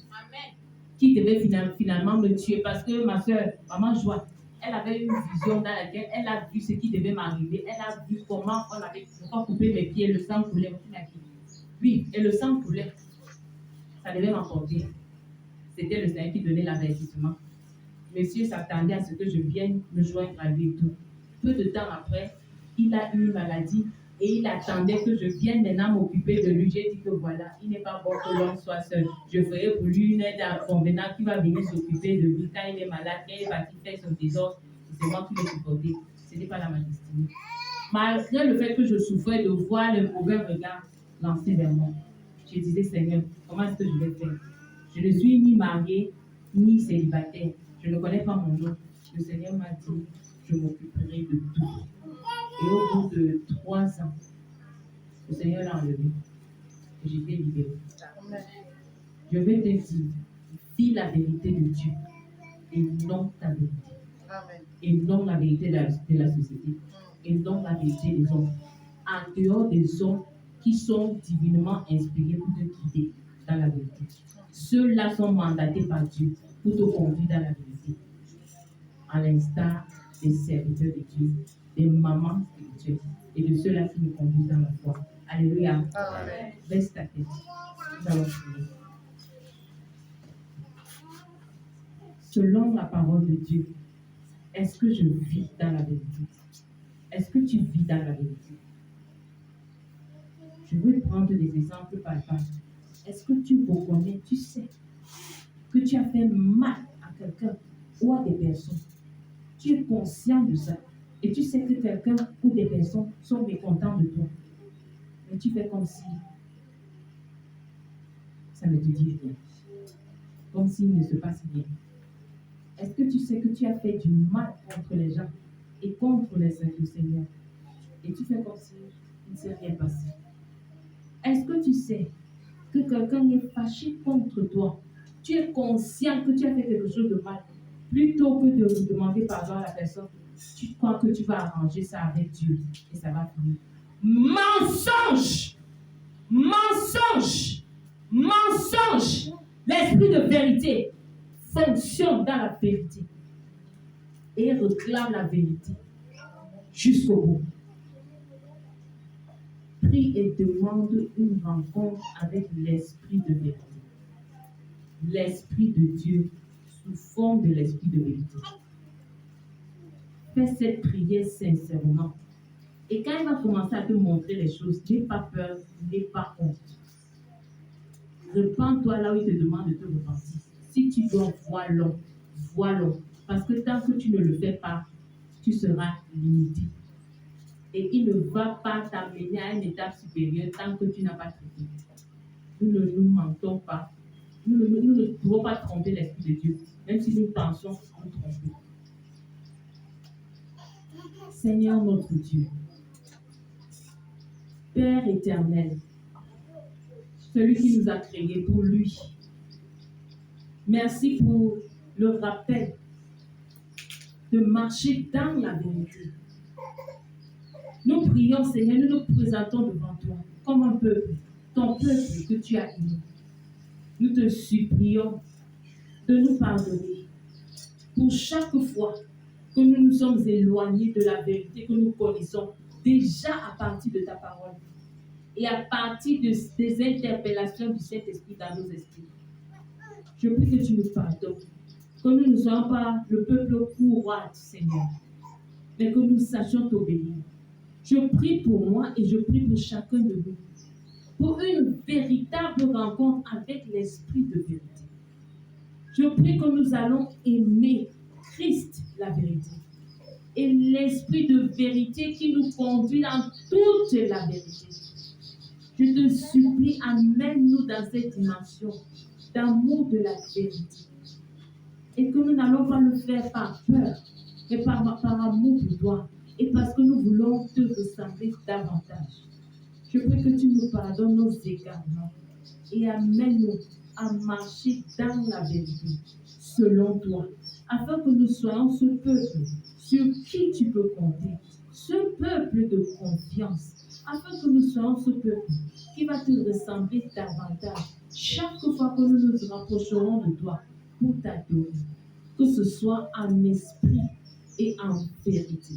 qui devait finalement me tuer parce que ma soeur, maman Joie, elle avait une vision dans laquelle elle a vu ce qui devait m'arriver. Elle a vu comment on avait coupé mes pieds, le sang coulait. Oui, et le sang coulait. Ça devait m'emporter. C'était le Seigneur qui donnait l'avertissement. Monsieur s'attendait à ce que je vienne me joindre à lui et tout. Peu de temps après, il a eu une maladie et il attendait que je vienne maintenant m'occuper de lui. J'ai dit que voilà, il n'est pas bon que l'homme soit seul. Je ferai pour lui une aide convenable qui va venir s'occuper de lui quand il est malade, quand il est parti faire son désordre. C'est moi qui l'ai supporté. Ce n'est pas la destinée. Malgré le fait que je souffrais de voir le mauvais regard lancé vers moi, je disais, Seigneur, comment est-ce que je vais faire? Je ne suis ni mariée, ni célibataire. Je ne connais pas mon nom. Le Seigneur m'a dit, je m'occuperai de tout. Et au bout de 3 ans, le Seigneur l'a enlevé. Et j'étais libérée. Je vais te dire, vis la vérité de Dieu et non ta vérité. Et non la vérité de la société. Et non la vérité des hommes. En dehors des hommes qui sont divinement inspirés pour te guider dans la vérité. Ceux-là sont mandatés par Dieu pour te conduire dans la vérité. À l'instar des serviteurs de Dieu, des mamans spirituelles et de ceux-là qui nous conduisent dans la foi. Alléluia. Amen. Baisse ta tête. Nous allons prier. Selon la parole de Dieu, est-ce que je vis dans la vérité? Est-ce que tu vis dans la vérité? Je veux prendre des exemples palpables. Est-ce que tu reconnais, tu sais que tu as fait mal à quelqu'un ou à des personnes? Tu es conscient de ça. Et tu sais que quelqu'un ou des personnes sont mécontents de toi. Mais tu fais comme si ça ne te dit rien. Comme s'il ne se passe rien. Est-ce que tu sais que tu as fait du mal contre les gens et contre les saints du Seigneur? Et tu fais comme si il ne s'est rien passé. Est-ce que tu sais que quelqu'un est fâché contre toi? Tu es conscient que tu as fait quelque chose de mal. Plutôt que de demander pardon à la personne, tu crois que tu vas arranger ça avec Dieu et ça va finir. Mensonge! Mensonge! Mensonge! L'esprit de vérité fonctionne dans la vérité et réclame la vérité jusqu'au bout. Prie et demande une rencontre avec l'esprit de vérité. L'esprit de Dieu sous forme de l'esprit de vérité. Fais cette prière sincèrement. Et quand il va commencer à te montrer les choses, n'aie pas peur, n'aie pas honte. Repends-toi là où il te demande de te repentir. Si tu dois, vois-le. Parce que tant que tu ne le fais pas, tu seras limité. Et il ne va pas t'amener à une étape supérieure tant que tu n'as pas traité. Nous ne nous mentons pas. Nous ne pouvons pas tromper l'Esprit de Dieu, même si nous pensons nous tromper. Seigneur notre Dieu, Père éternel, celui qui nous a créés pour lui, merci pour le rappel de marcher dans la vérité. Nous prions, Seigneur, nous nous présentons devant toi comme un peuple, ton peuple que tu as élu. Nous te supplions de nous pardonner pour chaque fois que nous nous sommes éloignés de la vérité que nous connaissons déjà à partir de ta parole et à partir des interpellations du Saint-Esprit dans nos esprits. Je prie que tu nous pardonnes, que nous ne soyons pas le peuple courroie, Seigneur, mais que nous sachions t'obéir. Je prie pour moi et je prie pour chacun de nous, pour une véritable rencontre avec l'esprit de vérité. Je prie que nous allons aimer Christ, la vérité, et l'esprit de vérité qui nous conduit dans toute la vérité. Je te supplie, amène-nous dans cette dimension d'amour de la vérité. Et que nous n'allons pas le faire par peur, mais par amour pour toi. Et parce que nous voulons te ressembler davantage. Je prie que tu nous pardonnes nos égarements et amène-nous à marcher dans la vérité, selon toi, afin que nous soyons ce peuple sur qui tu peux compter, ce peuple de confiance, afin que nous soyons ce peuple qui va te ressembler davantage chaque fois que nous nous rapprocherons de toi pour t'adorer, que ce soit en esprit et en vérité.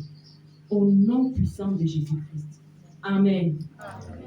Au nom puissant de Jésus-Christ. Amen. Amen.